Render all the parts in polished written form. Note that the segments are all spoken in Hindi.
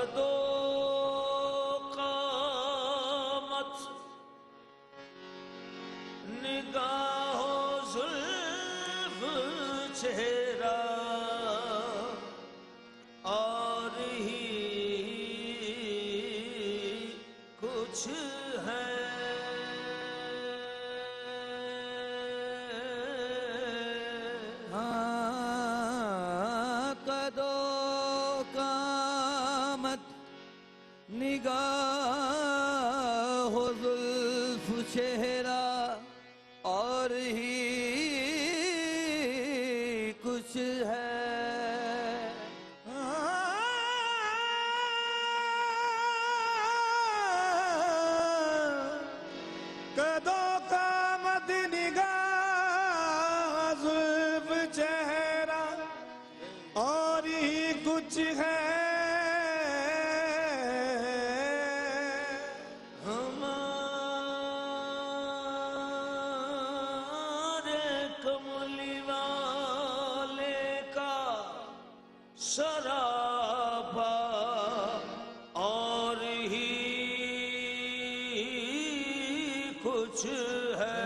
कदो कामत निगाहो जुल्फ चेहरा और ही कुछ है। कदो कामत निगाह जुल्फ चेहरा और ही कुछ है। कदो कामत निगाह जुल्फ चेहरा और ही कुछ है। हमारे कमली वाले का सरापा और ही कुछ है।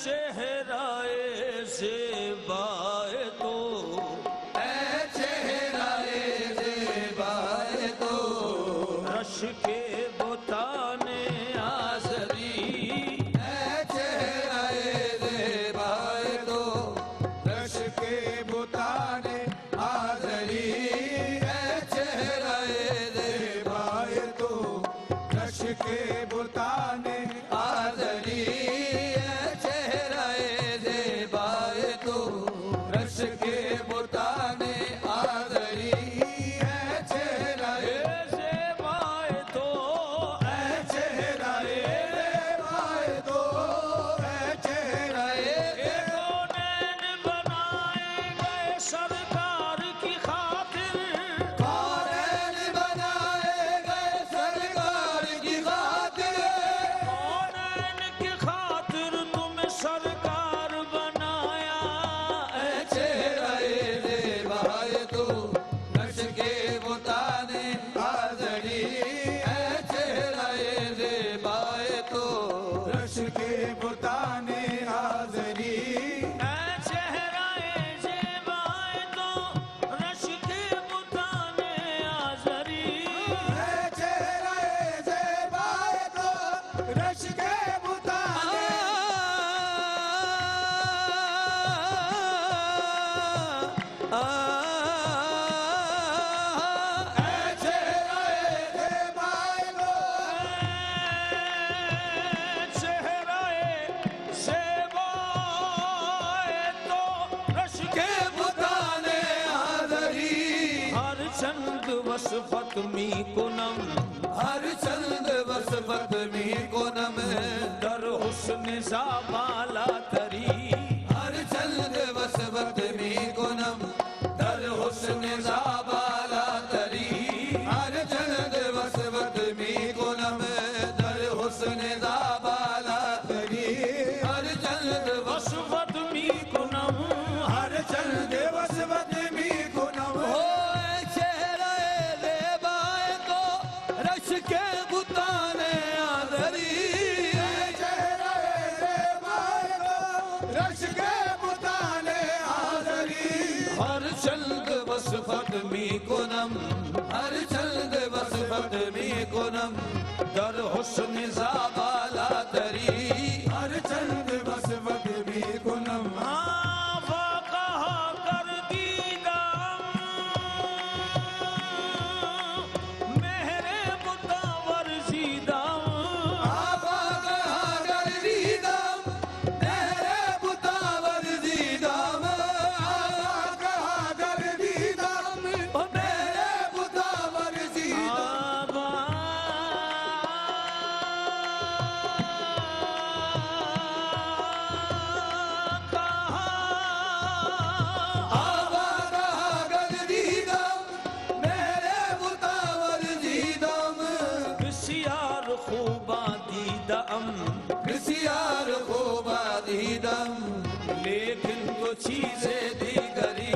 चेहराए ज़ेबाए तो चेहराए ज़ेबाए तो रश के बुताने आज़री। चेहराए ज़ेबाए तो रश के बुताने आज़री। चेहराए ज़ेबाए तो रश के बुताने आज़री। चेहराए ज़ेबाए तो रश के बुताने आज़री। चेहराए ज़ेबाए तो चेहराए ज़ेबाए तो चेहराए नैन बनाए गए सरकार की खातिर। कौन बनाए गए सरकार की खातिर। कौनैन की खातिर तुम्हें सरकार बनाया। चेहराए ज़ेबाए तो रश के बुताने आज़री। चेहराए ज़ेबाए तो रश के बुताने हाज़री। चेहराए ज़ेबाए तो रश के बुताने आज़री। चेहराए ज़ेबाए तो रश के बुताने चेहराए ज़ेबाए तो चेहराए ज़ेबाए तो रश के बुताने आज़री। हर चंद वसफत मी कुनम हर चंद वसफत मी कोनम। दर हुस्न ज़ाबाला तरी। हर चंद वसफत मी कोनम दर हुस्न ज़ाबाला तरी। हर चंद वसफत मी कोनम दर हुस्न ज़ाबाला तरी। हर चंद वसफत मी कुनम हर चंद वसवत मी गुनम। हो चेहराए ज़ेबाए तो रश के बुताने आज़री। चेहराए ज़ेबाए तो रश के बुताने हाज़री। हर चंद वसफत मी कुनम हर चंद वसफत मी कोनम दर हुस्न ज़ाबाला तरी। हर चंद वसवत मी गुनम। वाक़ा कर दीदाम मेरे मुतावर जीदाम। आबा कर दीदाम तेरे बुतावर दीदाम। आबा कहा कर दीदाम तेरे बुतावर दीदाम। आबा बसियार खूबा दीदम लेकिन वो चीजें दीगरी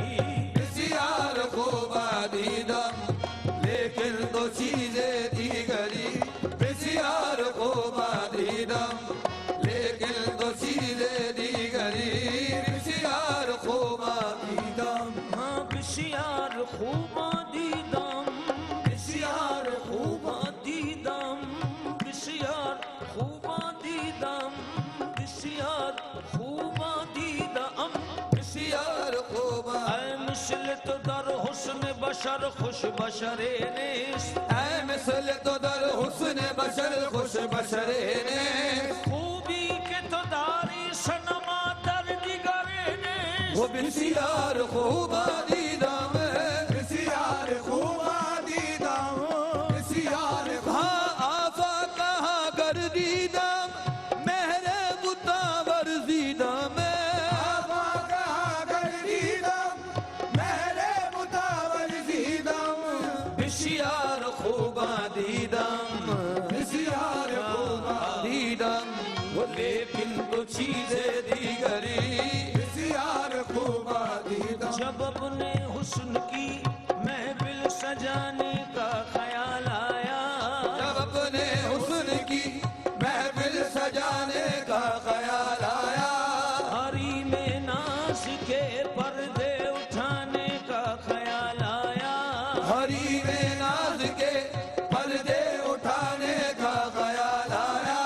बशर खुश बशरे नेस्त ऐ मिसल तो दर हुस्न बशर खुश बशरे ने खूबी के तो दारी सनमा दर दिगरे ने वो बिसियार खूबा दीदा में बिसियार खूबा दीदा बिसियार हाँ आफा कहा कर दीदा मेहरे मुतावर दीदा में आबा कहा कर दीदा मेरे मुतावल दीदा बिसियार खूबा दीदा बिसियार खूबा दीदा वो लेकिन तो चीजें दीगरी बिसियार खूबा दीदा जब अपने हुस्न की महफिल सजाने का ख्याल आया जब अपने हुस्न की महफिल सजाने का ख्याल आया हरी में नाज के पर्दे उठाने का ख्याल आया हरी में नाज के पर्दे उठाने का ख्याल आया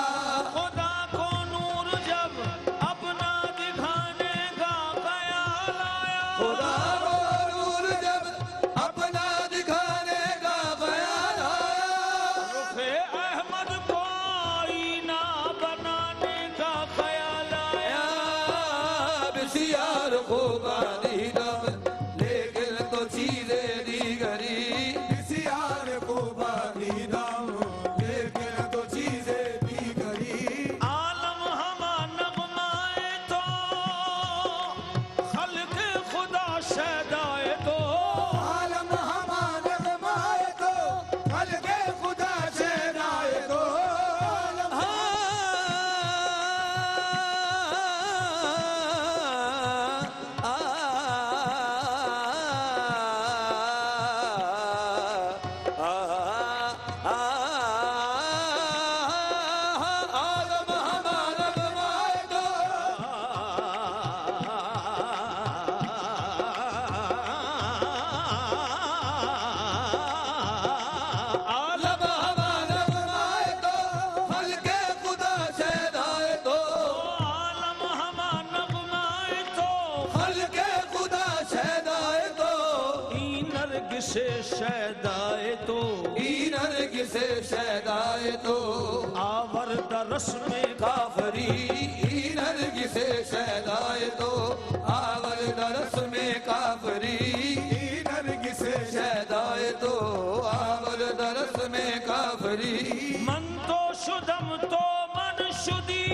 खुदा को नूर जब अपना दिखाने का ख्याल आया खुदा को नूर जब अपना दिखाने का ख्याल आया रुखे अहमद को आईना बनाने का ख्याल आया बिसियार खूबा दीदम लेकिन तो चीजें दीगरी बिसियार खूबा दीदा लेकिन तो चीजें दीगरी आलम हमा नगमाए तो खल्क खुदा शैदाए तो आलम हमारे नगमाए तो कल के खुदा से नाए तो आलम आलम हमारा गवाए तो आलम हमारा गवाए तो हल्के खुदा शहदाए तो आलम हमा नगमाए तो हल्के खुदा शहदाए तो ई नरगिसे शैदाए तो ईनर किसे शहदाए तो आवर दरस में काफरी ईनर किसे शहदाए तो आवल दरस में काफरी नरगिस से शहदाए तो आवल दरस में काफरी मन तो शुदम तो मन शुदी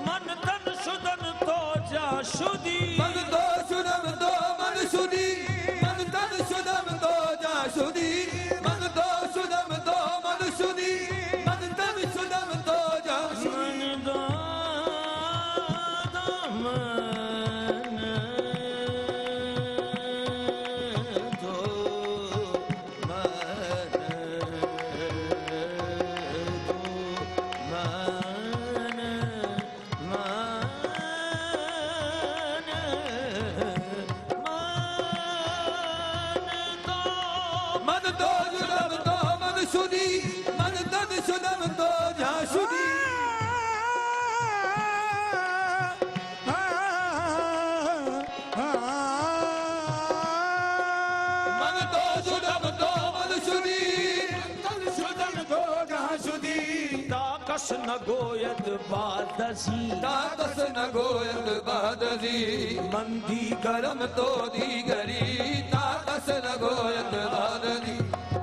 मन तन शुदन तो जा शुदी मन तो शुदम तो मन शुदी मन तन शुदम तो जा शुदी मन तो शुदम तो मन शुदी मन तन शुदम तो जा शुदी मन दो मन तो मन तो शुदम तो मन शुदी मन तन शुदम तो जा शुदी मन तो शुदम तो मन शुदी शुदन तो जहाँ शुदी ताकस न गोयत बादसी ताकस न गोयल बादली मंदी गरम तो दी गरी ताकस न गोयल बादली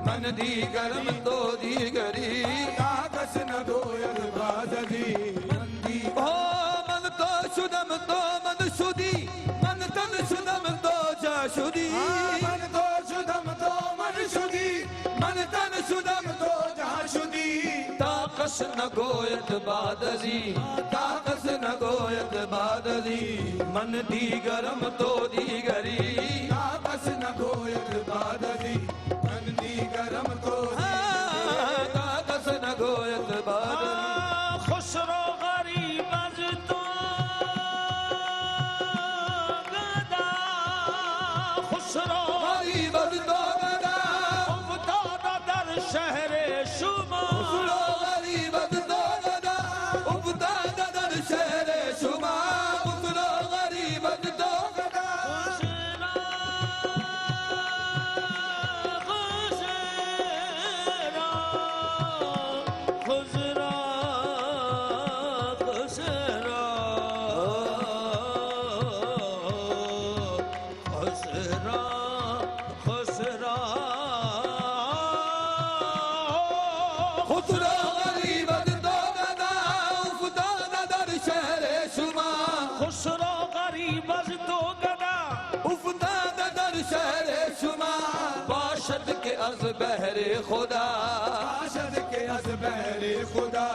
मन दी गरम तो दी गरी ताकस न गोयल बादली मंदी ओ मन तो शुदम तो मन शुदी मन तन शुदम तो जा शुदी मन तो शुदम तो मन शुदी मन तन शुदम तो जहाँ शुदी ताकस न गोयत बादली ताकस न गोयत बादली मन दी गरम तो दी गरी ताकस न गोयल बादली मंदी गरम तो ताकस न गोयत बादली खुसरो गरीब अज तो गदा खुसरो गरीब तो गदा उफ्ताद दर शहरे शुमा खुसरो गरीब तो गदा उबता दर शहर शुमा खुसरो गरीब तो गदा खुसरो अज बहरे खुदा बाशद के अज बहरे खुदा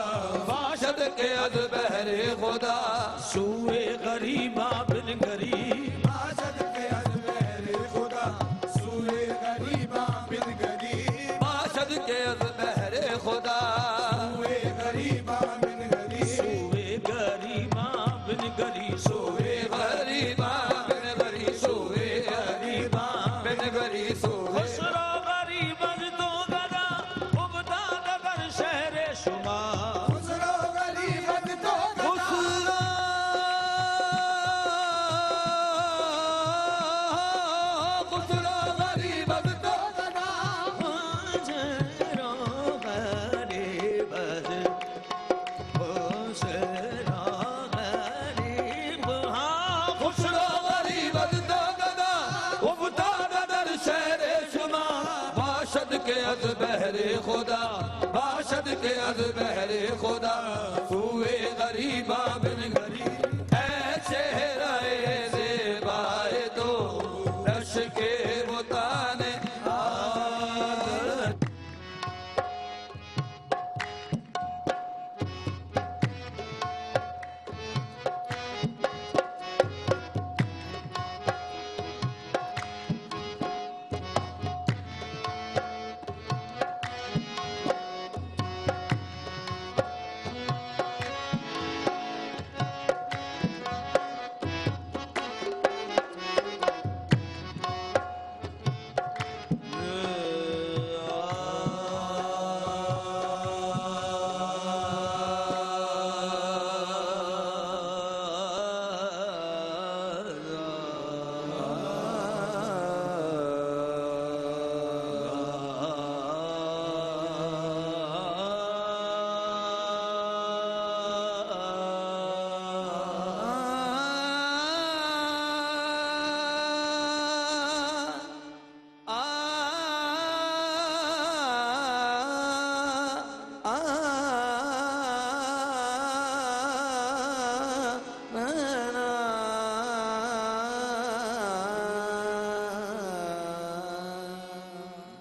बाशद के अज बहरे खुदा सुए गरीबा बिन गरीब बाशद के अज बहरे खुदा सूए गरीबा बिन गरीब बाशद के अज बहरे खुदा सूए गरीबा बिन गरीब सुए गरीबा बिन गरीब सोवे गरीबा बिन गरी सोवे गरीबा बिन गरी सोवे खुसरो गरीब अज तो गदा उबदा नगर शहर शुमार खुसरो गरीबत तो खुसरा खुसरा गरीबत तो गदा खुसरो गरीब अज खुसरो गरीब हाँ खुसरो गरीबत तो गदा उबता नदर शहर शुमा बाशद के अज बहरे खुदा बाशद के अज बहरे खुदा हुए गरीबा बिन गरी ऐ चेहराए ज़ेबाए तो रश के बुताने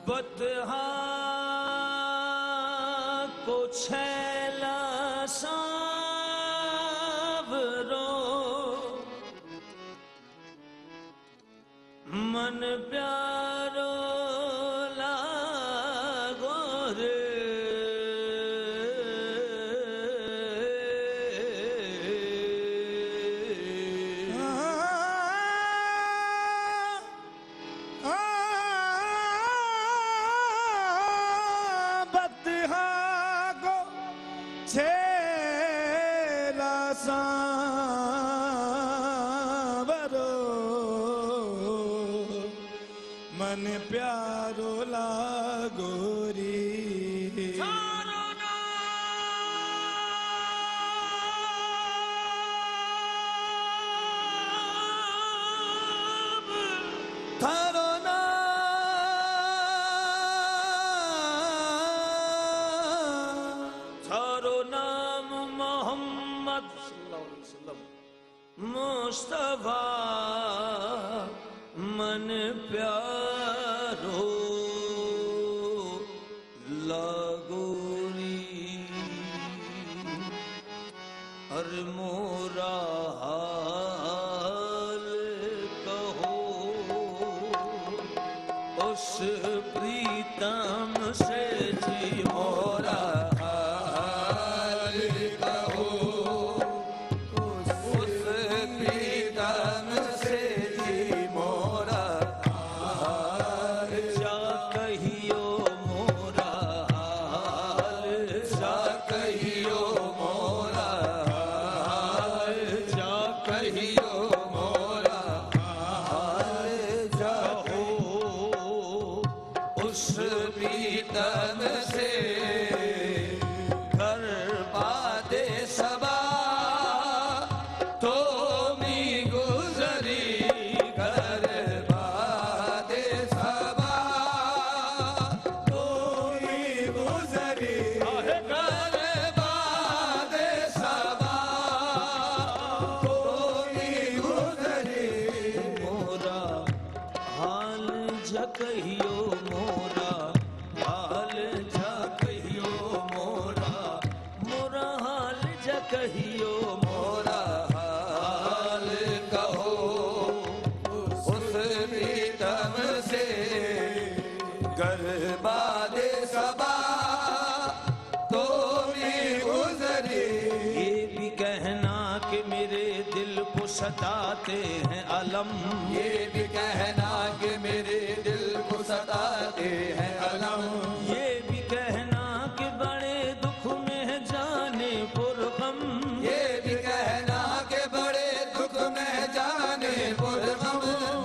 बतहा को छैला सावरो मन प्यारो लागो रे बतहा को छेला सांवरो मन प्यारो लागोरी थारो थारो नाम मोहम्मद मुस्तफा मन प्यारो लागोरी हर मोरा हाल कहो उस प्रीतम से जी मोरा हाल कहो उस प्रीतम से जी मोरा हाल जा कहियो मोरा हाल जा कहियो मोरा हाल जा कहियो मोरा हाल जा हो उस प्रीतम से घर बादे सबा तो मी गुजरी घर बादे सबा तो मी गुजरी घर बादे सबा तो मी गुजरी मोरा हाल जकहियो मोरा कि मेरे दिल को सताते हैं अलम, ये भी कहना कि मेरे दिल को सताते हैं अलम, ये भी कहना कि बड़े दुख में है जाने पुरगम, ये भी कहना कि बड़े दुख में जाने पुरगम,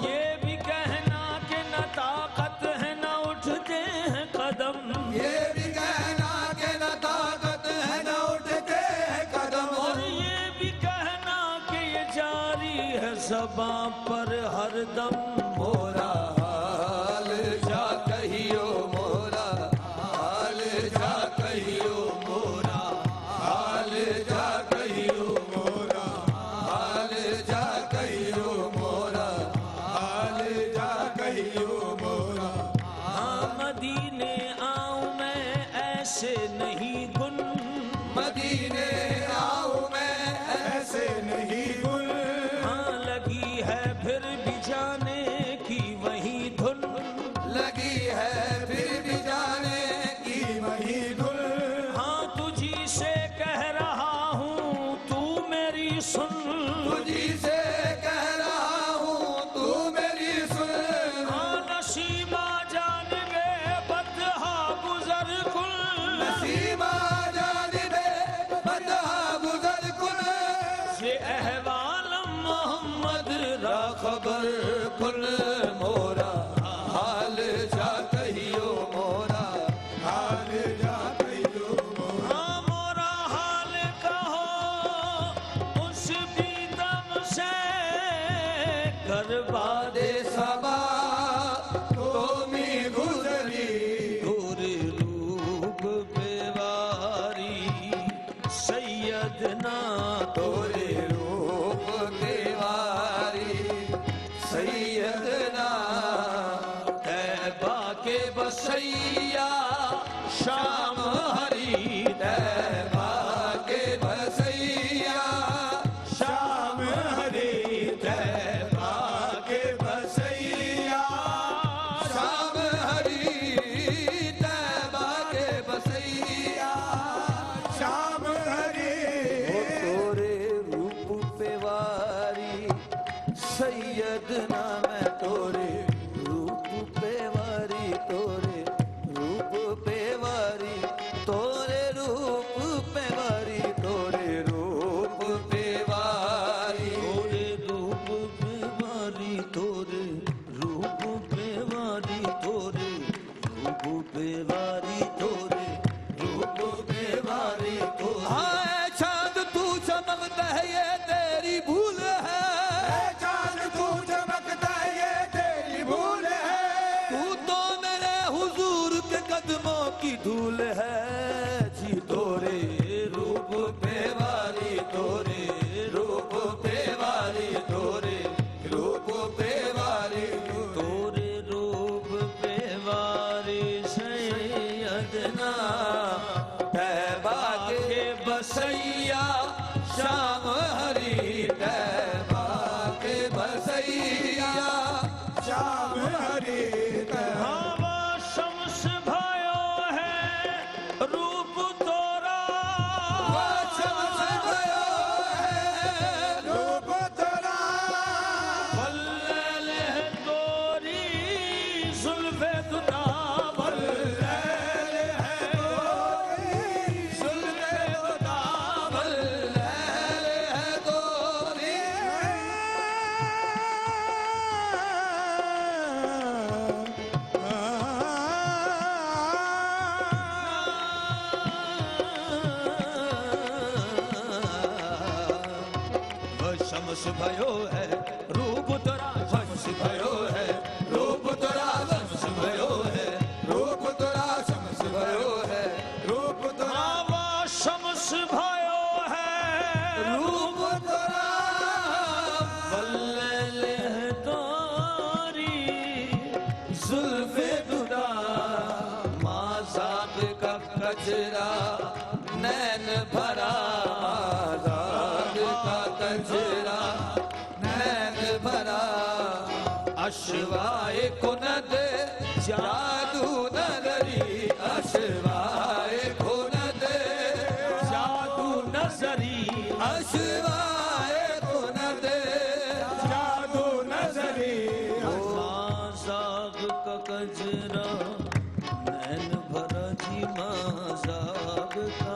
ये भी कहना कि न ताकत है न उठते हैं कदम, ये भी कहना कि न ताकत है न उठते हैं कदम, और ये भी कहना कि ये जारी है ज़बां पर हरदम। मोरा हाल जा कहियो, मोरा हाल जा कहियो, मोरा हाल जा कहियो, मोरा हाल जा कहियो, मोरा हाल जा कहियो, मोरा। हाँ मदीने आऊं मैं ऐसे नहीं गुन, मदीने आऊं मैं ऐसे नहीं गुल, हाँ लगी है फिर भी जाने की वही धुन, लगी है फिर भी जाने की वही धुन, हाँ तुझी से कह रहा हूँ तू मेरी सुन, तुझी से कह रहा हूँ तू मेरी सुन, हाँ नसीमा जानिबे बदहा गुजर कुल, नसीमा जानिबे बदहा गुजर कुल, ये अहवालम मोहम्मद रा खबर कुल, मोरा हाल जा कहियो, मोरा हाल जा कहियो, मोरा। हाँ मोरा हाल कहो उस भी दम से करवा दे दे सबा तोमी गुजरी, दूर रूप बेवारी सैयदना तोरे रूप देवारी सैयदना, तैबा के बसैया शाम हरी तैबा के बसैया, शाम हरी तैबा के बसैया, शाम हरी तैबा के बसैया, शाम हरी तोरे रूप पे वारी सैयदना, मैं तोरे रूप पे वारी, तोरे रूप पे वारी, तोरे रूप पे वारी, तोरे रूप पे वारी, तोरे रूप पे वारी, तोरे रूप पे वारी, तोरे रूप पे वारी, तोरे रूप पे वारी, तोरे। हाय चांद तू चमकता है ये तेरी भूल है, चांद तू चमकता है ये तेरी भूल है, तू तो मेरे हुजूर के कदमों की धूल है जी, तोरे रूप पे वाली, तोरे रूप पे वाली, तोरे रूप पे वाली, तोरे रूप पे वारी सैयदना, तैबा के बसैया, शाम हरी तैबा के बसैया, शाम हरी तैबा। हवा शम्स भयो है रूप तोरा, शम्स भयो है रूप तेरा, बल्ले है तोरी जुल्फे दुना, बल्ले है सुल्फ़े खुदा, बल्ले है तोरी, शम्स भयो है रूप तोरा, शम्स भयो है रूप तेरा शम्स भयो है, रूप तेरा शम्स भयो है, रूप तेरा हवा शम्स भयो है रूप तेरा, बल्ले है तोरी जुल्फ़े दुदा, माज़ाक का कचरा नैन भरा, आजाद का कचरा नैन भरा, अशवाए कुनद जादू नगरी, अशवाए कुनद जादू नजरी, अशवाए कजरा नैन भरा जी मासाब का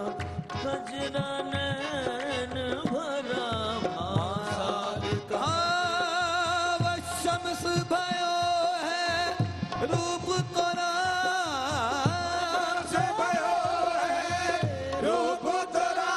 कजरा नैन भरा मासाब का शम्स भयो है रूप तोरा से भयो है रूप तोरा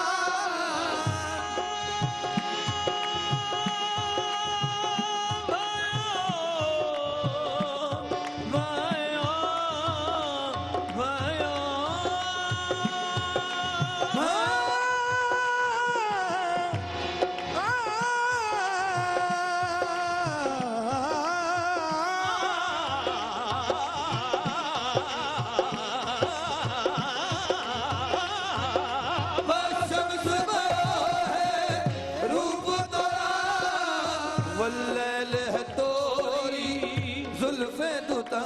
शम्स भयो है रूप तोरा वल्लैल है तोरी जुल्फे दुता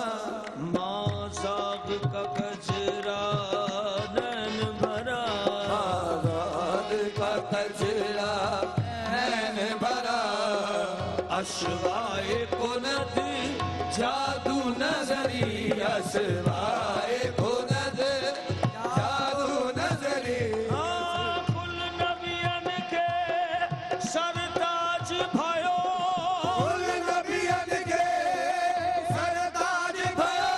मासाब का कजरा नैन भरा आजाद का कजरा नैन भरा अशवाए कुनद जादू नजरी अशवाए खुनद जादू नजरी कुल नबियन के सरताज भयो कुल नबियन के सरताज भयो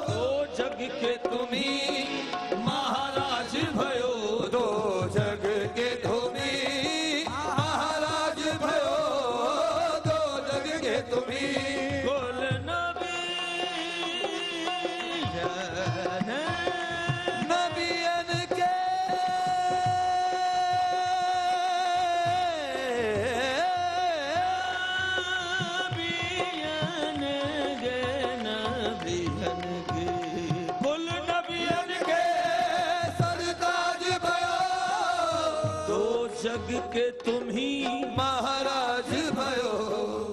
दो जग के तुम्ही महाराज भयो दो जग के तुम्ही महाराज भयो दो जग के तुम्ही कुल नबी नबियन के कुल नबियन के सरताज भयो दो जग के तुम्ही महाराज भयो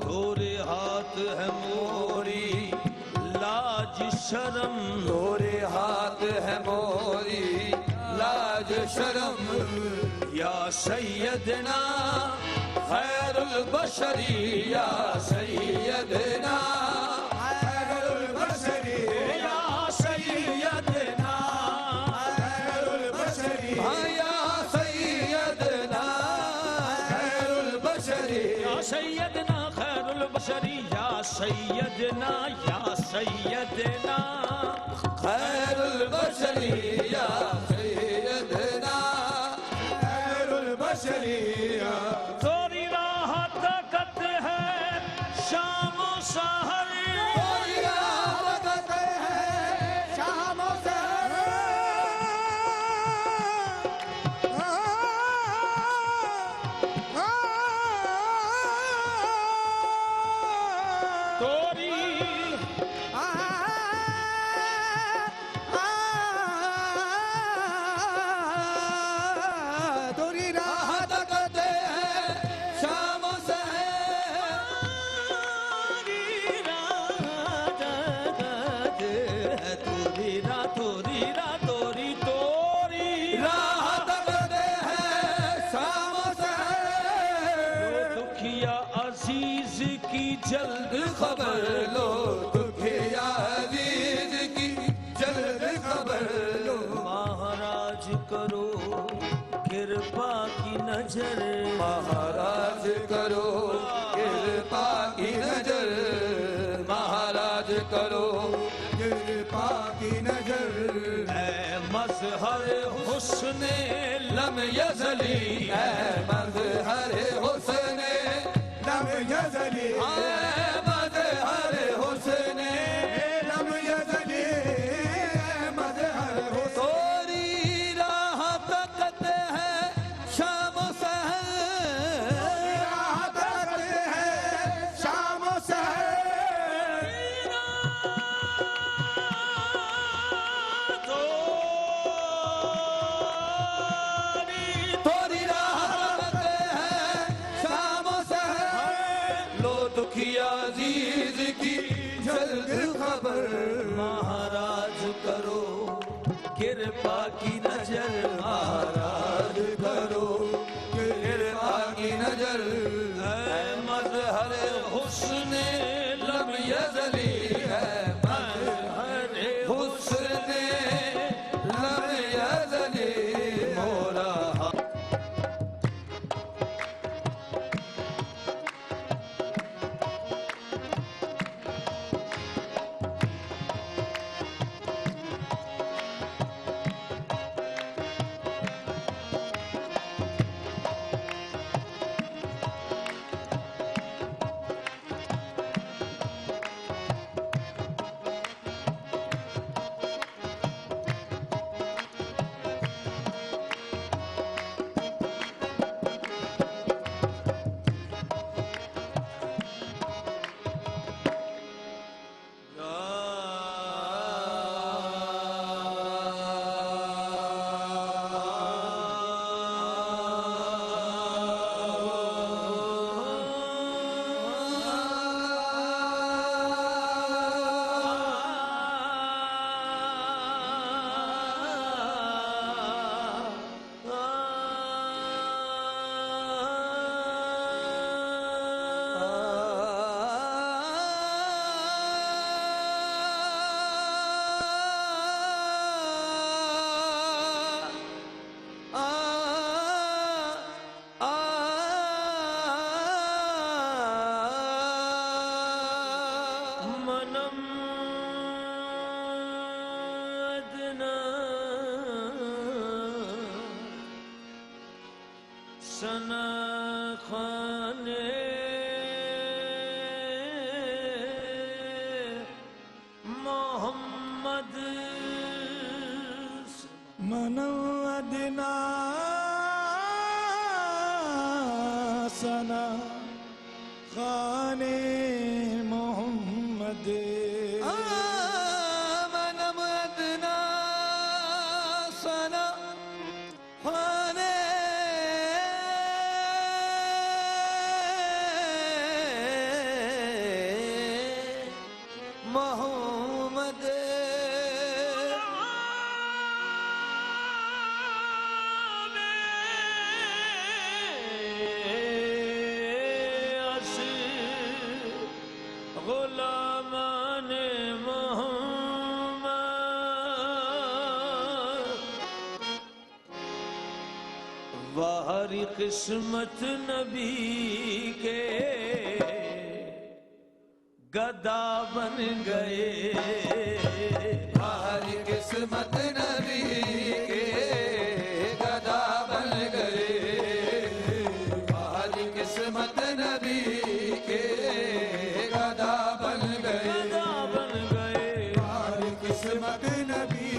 तोरे हाथ है मोरी लाज शर्म तोरे हाथ है मोरी लाज शर्म या सैयदना खैरुल बशरी या सैयदना खैरुल बशरी या सैयदना खैरुल बशरी या सैयदना खैरुल बशरी या सैयदना खैरुल बशरी या सैयदना या सैयदना खैरुल बशरी या सैयदना खैरुल बशरी तोरी राह ताकत है शाम सहर कोई राहत है शाम सहर तोरी तोरी राहत करते हैं शाम से राहत करते हैं शाम से दुखिया अजीज की जल्द खबर लो दुखिया अजीज की जल्द खबर लो महाराज करो कृपा की नजर महाराज करो कृपा की नजर महाराज करो कृपा की नजर है मजहर हुस्ने लम यजली है मजहर हुस्ने लम यजली मजहर हुस्ने लम यजली मजहर हुस्न तोरी राह तकत है शाम सहर राहत करते हैं शाम सहर तोरी राह तकते हैं शाम सहर लो दुखिया अजीज की जल्द खबर महाराज करो कृपा की नजर महाराज करो कृपा की नजर है मजहर हुस्ने लम यजली है सना खाने मोहम्मद मनो अदना सना खाने मोहम्मद मनम अदना सना खाने मोहम्मद गुलामान मोहम्मद वारी किस्मत नबी के गदा बन गए हमारी किस्मत नबी के गदा बन गए हमारी किस्मत नबी के गदा बन गए गदा बन गए हमारी किस्मत नबी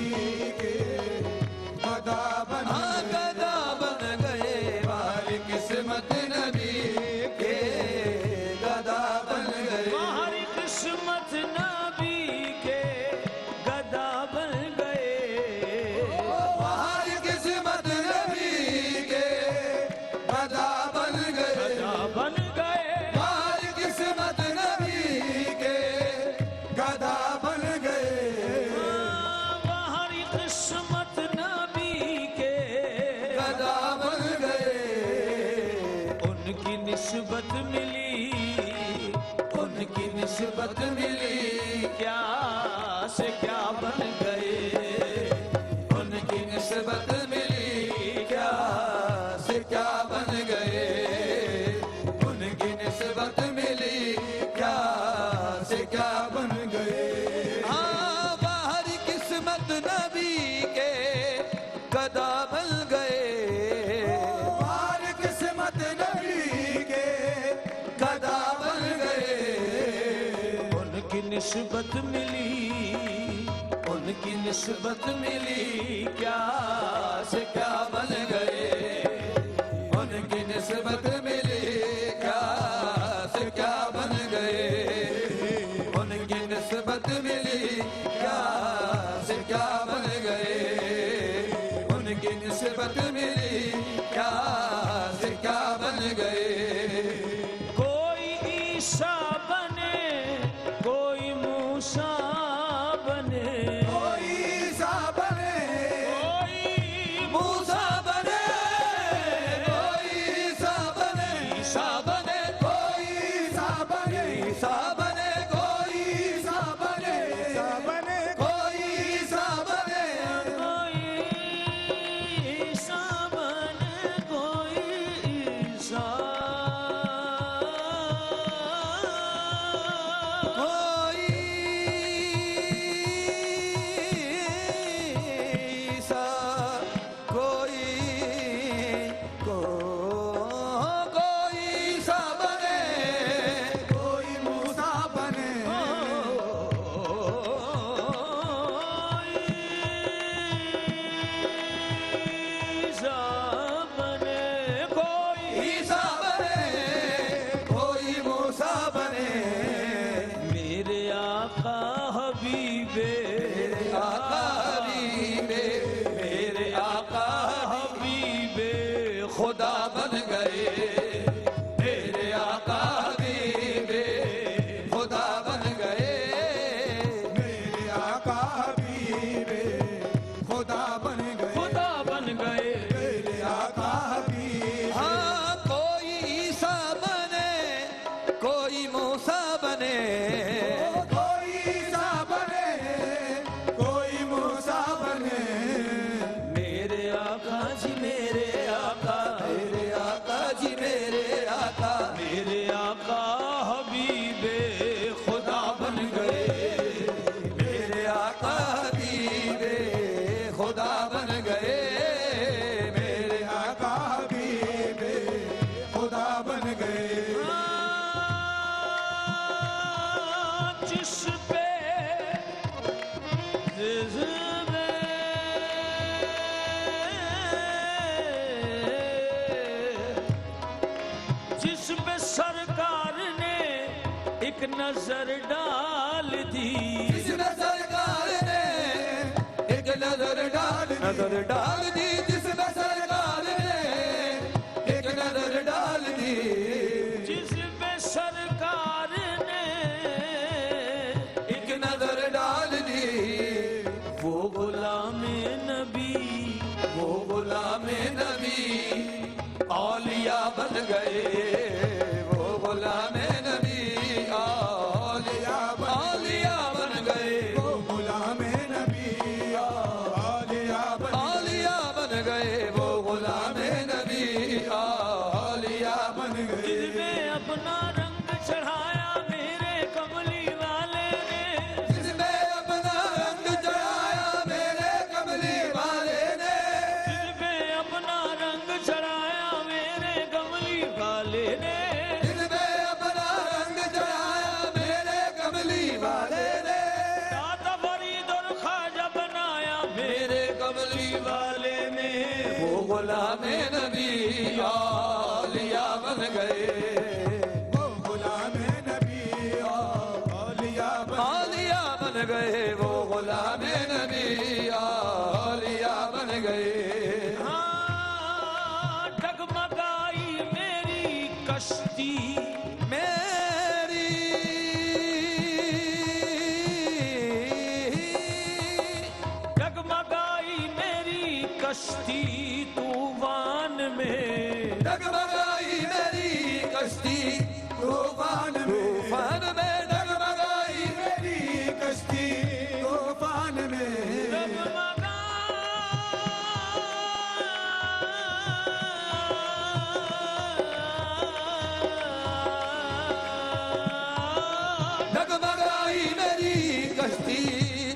के गदा बन गदा बन गए हमारी किस्मत नबी के गदा बन गए हमारी किस्मत नबी के गदा बन गए हमारी किस्मत नबी के गदा बन गए गदा बन गए हमारी किस्मत नबी के गदा बन गए हमारी किस्मत नबी के गदा बन गए उनकी निस्बत मिली उनकी निस्बत मिली क्या से क्या बन गए उनकी निस्बत मिली क्या से क्या बन गए उनकी निस्बत मिली क्या से क्या बन गए हाँ बाहर किस्मत नबी के गदा बन गए हमारी किस्मत नबी के गदा बन गए उनकी निस्बत मिली उनकी निस्बत मिली क्या से क्या बन गए उनकी निस्बत मिली क्या से क्या बन गए उनकी निस्बत मिली क्या से क्या बन गए उनकी निस्बत मिली क्या से क्या बन गए कोई ईसा बने कोई मूसा बने कोई सा बने कोई मूसा बने कोई सा बने ईसा बने कोई सा बने सा बने कोई सा बने सा बने कोई सा बने कोई ईसा बने कोई ईसा कोई सा कोई कोई सा बने कोई मूसा गए। जिस पे जिस पे सरकार ने एक नजर डाल दी, जिसमें सरकार ने एक नजर डाल दी, जिसमें सरकार ने एक नजर डाल दी, जिस पे सरकार ने एक नजर डाल दी। वो गुलाम नबी, वो गुलाम नबी औलिया बन गए, वो गुलाम नबी औलिया बन गए, वो गुलाम नबी औलिया बन गए, वो गुलाम नबी औलिया बन गए। जिसने अपना रंग चढ़ाया मेरे कमली वाले ने, जिसमें अपना रंग चढ़ाया मेरे कमली वाले ने, जिसने अपना रंग चढ़ाया मेरे कमली वाले ने, जिसमें अपना रंग चढ़ाया मेरे कमली वाले ने, दाता फरीद और ख्वाजा बनाया मेरे कमली वाले ने। वो गुलाम नबी औलिया बन गए, वो गुलाम नबी औलिया बन गए, वो गुलाम नबी औलिया बन गए। हाँ, डगमगाई मेरी कश्ती, मेरी डगमगाई मेरी कश्ती तूफान में, डगमगाई मेरी कश्ती तूफान तूफान में, डगमगाई मेरी कश्ती तूफान में। डगमगाई मेरी कश्ती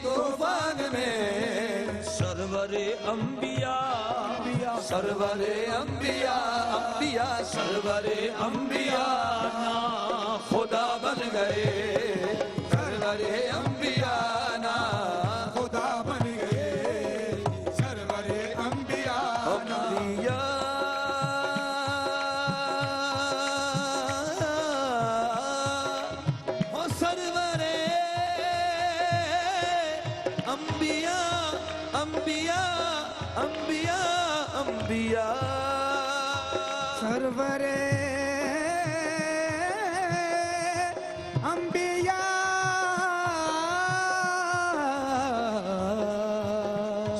तूफान में। सरवरे अंबिया, सरवरे अंबिया, अंबिया सरवरे अंबिया ना खुदा बन गए, सरवरे अंबिया ना खुदा बन गए, सरवरे अंबिया अंबिया। ओ सरवरे अंबिया, अंबिया, अंबिया, अंबिया। सरवरे अंबिया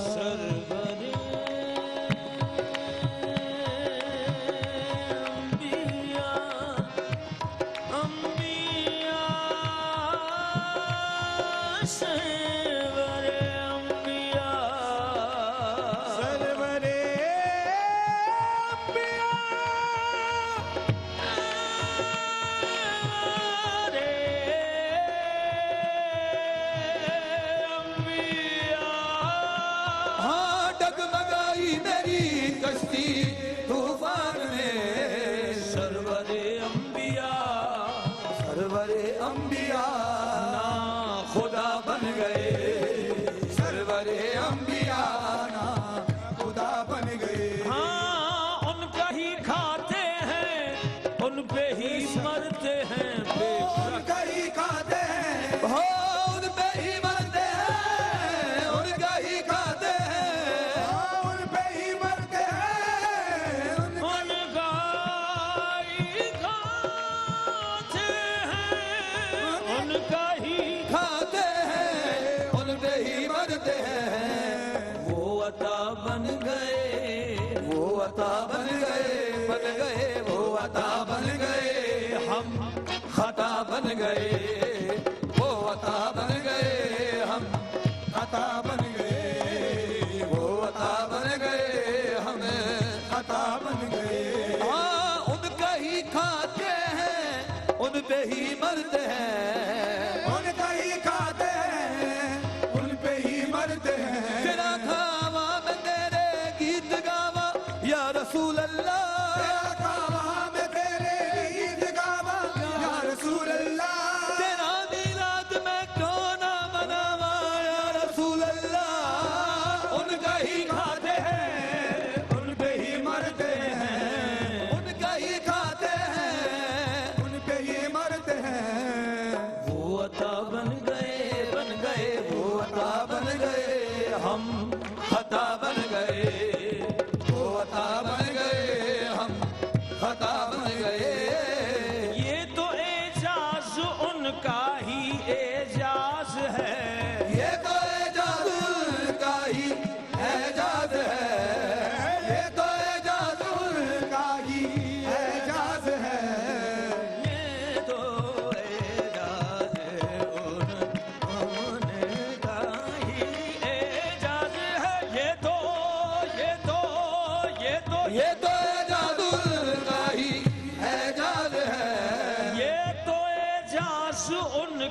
सरवरे अंबिया, अंबिया, सरवरे अंबिया, सरवरे अंबिया हाँ डगमगाई मेरी कश्ती तूफान में, सरवरे अंबिया सरवरे अंबिया ना खुदा बन गए, सरवरे अंबिया ना खुदा बन गए। हाँ, उनका ही खाते हैं, उन पे ही मरते हैं, उनका ही खाते हैं, हो उन पे ही मरते हैं, उनका ही खाते हैं, उन पे ही मरते हैं, उनका ही खाते हैं, उनका ही खाते हैं, उन पे ही मरते हैं। वो अता बन गए, वो अता बन गए, वो अता बन गए, हम खता बन गए, वो अता बन गए, हम खता बन गए, वो अता बन गए, हम खता बन गए। हाँ उनका ही खाते हैं, उन पे ही मरते हैं, उनका ही खाते हैं, उन पे ही मरते हैं। तेरा खावा मैं तेरे गीत गावा या रसूल अल्लाह, तेरा कावा में तेरे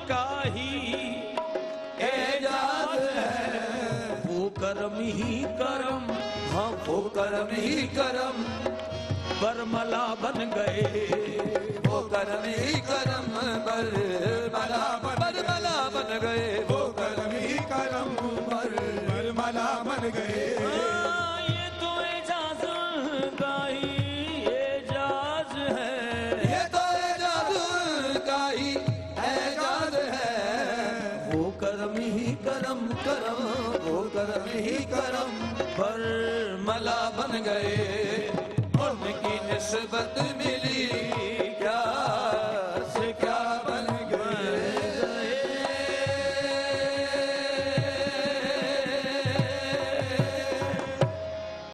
का ही एजाज है, वो कर्म ही कर्म, हाँ वो कर्म ही कर्म, बरमला बन गए, वो कर्म ही कर्म बरमला बन गए, वो कर्म ही कर्म बरमला बन गए। ये तो एजाज का ही एजाज है, ये तो एजाज का ही एजाज है, वो कर्म ही कर्म कर्म, वो कर्म ही कर्म बरमला बन गए, उनकी निस्बत मिली